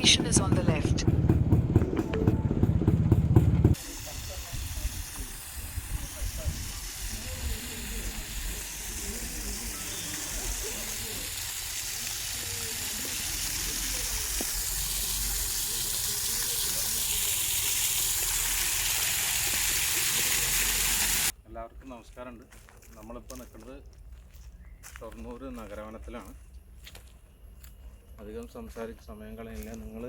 destination is on the left. എല്ലാവർക്കും നമസ്കാരമുണ്ട്. നമ്മളിപ്പോൾ നിൽക്കുന്നത് ഷൊർണൂർ നഗരവനത്തിലാണ്. അധികം സമയം കളയില്ല. നിങ്ങൾ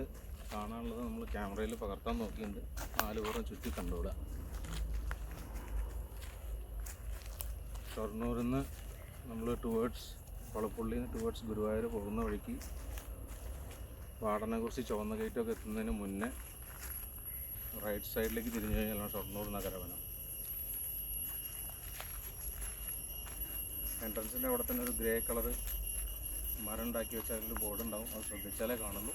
കാണാനുള്ളത് നമ്മൾ ക്യാമറയിൽ പകർത്താൻ നോക്കിയിട്ടുണ്ട്. 4 പുറം ചുറ്റി കണ്ടുകൂടുക. ഷൊർണൂരിൽ നിന്ന് നമ്മൾ കൊളപ്പുള്ളിയിൽ നിന്ന് ടുവേർഡ്സ് ഗുരുവായൂർ പോകുന്ന വഴിക്ക് വാടനെക്കുറിച്ച് ചുവന്ന ഗേറ്റൊക്കെ എത്തുന്നതിന് മുന്നേ റൈറ്റ് സൈഡിലേക്ക് തിരിഞ്ഞു കഴിഞ്ഞാലാണ് ഷൊർണൂർ നഗരവനം. എൻട്രൻസിൻ്റെ അവിടെ തന്നെ ഒരു ഗ്രേ കളർ മരം ഉണ്ടാക്കി വെച്ചാൽ അതിൽ ബോർഡ് ഉണ്ടാവും. അത് ശ്രദ്ധിച്ചാലേ കാണുള്ളൂ.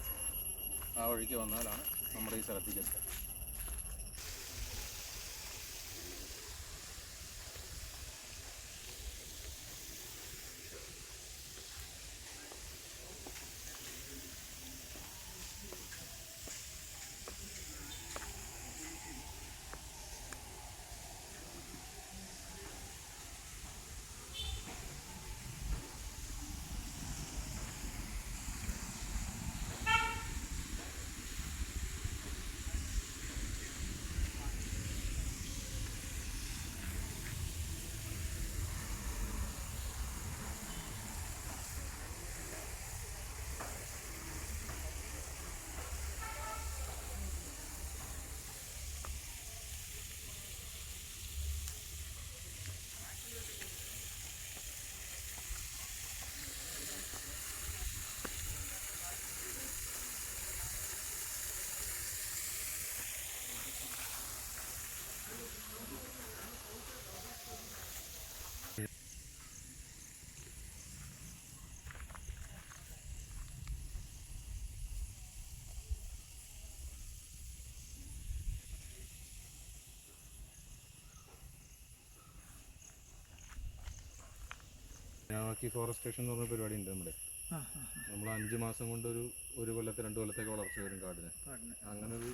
ആ വഴിക്ക് വന്നാലാണ് നമ്മുടെ ഈ സ്ഥലത്തേക്ക് എത്തുക. ഞാക്കി ഫോറസ്റ്റേഷൻ എന്ന് പറഞ്ഞ പരിപാടി ഉണ്ട് നമ്മുടെ. നമ്മൾ 5 മാസം കൊണ്ട് ഒരു കൊല്ലത്തെ 2 കൊല്ലത്തേക്ക് വളർച്ച വരും കാടിന്. അങ്ങനെ ഒരു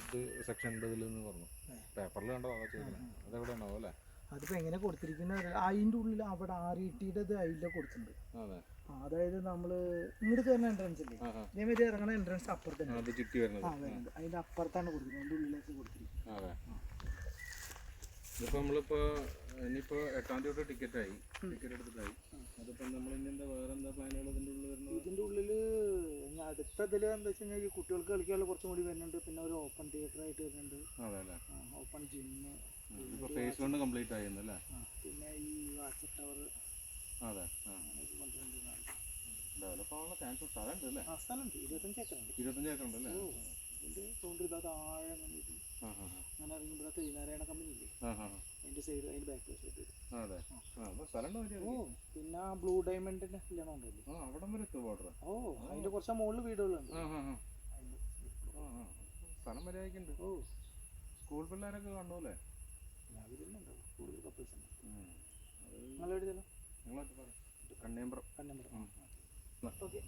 സെക്ഷൻ ഉണ്ട് ഇതിലെന്ന് പറഞ്ഞു. പേപ്പറിൽ കണ്ടോ? അതാ ചോദിക്കുന്നത്. അതെവിടെ ഉണ്ടാവും അല്ലേ? അതിപ്പോൾ എങ്ങനെ കൊടുത്തിരിക്കുന്നത് അതിൻ്റെ ഉള്ളിൽ അവിടെ RETയുടെ അതിലെ കൊടുത്തിട്ടുണ്ട്. അതെ, അതായത് നമ്മൾ ഇങ്ങോട്ട് വരുന്ന എൻട്രൻസ് ഇല്ലേ, ഇതേമാതിരി ഇറങ്ങുന്ന എൻട്രൻസ് അപ്പുറത്തന്നെ വരുന്നത്. അതിൻ്റെ അപ്പുറത്താണ് കൊടുക്കുന്നത്, അതിൻ്റെ ഉള്ളിലേക്ക് കൊടുത്തിരിക്കുന്നത്. അതെ. ഇതിപ്പോൾ നമ്മളിപ്പോൾ ഇനിയിപ്പോൾ 8-ാം തീയതി തൊട്ട് ടിക്കറ്റ് എടുത്തിട്ടായി. അതിപ്പോൾ നമ്മൾ ഇനി വേറെ എന്താ പ്ലാനുകൾ ഇതിൻ്റെ ഉള്ളിൽ വരുന്നത്? ഇതിൻ്റെ ഉള്ളിൽ അടുത്തതിൽ എന്താ വെച്ച് കഴിഞ്ഞാൽ ഈ കുട്ടികൾക്ക് കളിക്കാനുള്ള കുറച്ചും കൂടി വരുന്നുണ്ട്. പിന്നെ ഒരു ഓപ്പൺ തിയേറ്റർ ആയിട്ട് വരുന്നുണ്ട്. അതെ അല്ലേ? Open gym. ഇപ്പോൾ ഫേസ് 1 കംപ്ലീറ്റ് ആയിരുന്നല്ലേ? പിന്നെ ഈ വാച്ച് ടവർ. അതെ. ഡെവലപ്പ് ആവാനുള്ള ചാൻസ് സ്ഥലമുണ്ട് അല്ലേ? സ്ഥലമുണ്ട്. 25 ഏക്കറുണ്ട്. 25 ഏക്കർ ഉണ്ടല്ലേ? ഇതിൻ്റെ സൗണ്ട് ഇതാ താഴെ അങ്ങനെ ഇറങ്ങുമ്പോൾ ശ്രീനാരായണ കമ്പനി ഇല്ലേ, അതിൻ്റെ സൈഡ്, അതിൻ്റെ ബാക്ക് വശത്ത്. അതെ. പിന്നെ ബ്ലൂ ഡയമണ്ടിന്റെ കല്യാണം ഉണ്ടല്ലോ, അവിടെ വരെ ബോർഡർ. അതിന്റെ കുറച്ച് മുകളിൽ വീടുകളുണ്ട്. സ്ഥലം മര്യാദക്കുണ്ട്. സ്കൂൾ പിള്ളേരൊക്കെ കാണുമല്ലേ? ഞാൻ വരുന്നുണ്ടോ? കൂടുതൽ കപ്പിൾസ് ഉണ്ട്. നിങ്ങളെവിടെ ചെല്ലാം? കണ്ണേമ്പ്രം. ഓക്കെ.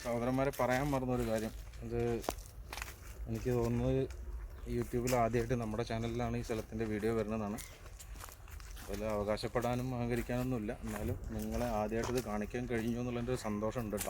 സഹോദരന്മാരെ പറയാൻ മറന്നൊരു കാര്യം, അത് എനിക്ക് തോന്നുന്നത് യൂട്യൂബിൽ ആദ്യമായിട്ട് നമ്മുടെ ചാനലിലാണ് ഈ സ്ഥലത്തിൻ്റെ വീഡിയോ വരുന്നതാണ്. അതിൽ അവകാശപ്പെടാനും അഹങ്കരിക്കാനൊന്നുമില്ല, എന്നാലും നിങ്ങളെ ആദ്യമായിട്ട് ഇത് കാണിക്കാൻ കഴിഞ്ഞു എന്നുള്ളതിൻ്റെ ഒരു സന്തോഷമുണ്ട് കേട്ടോ.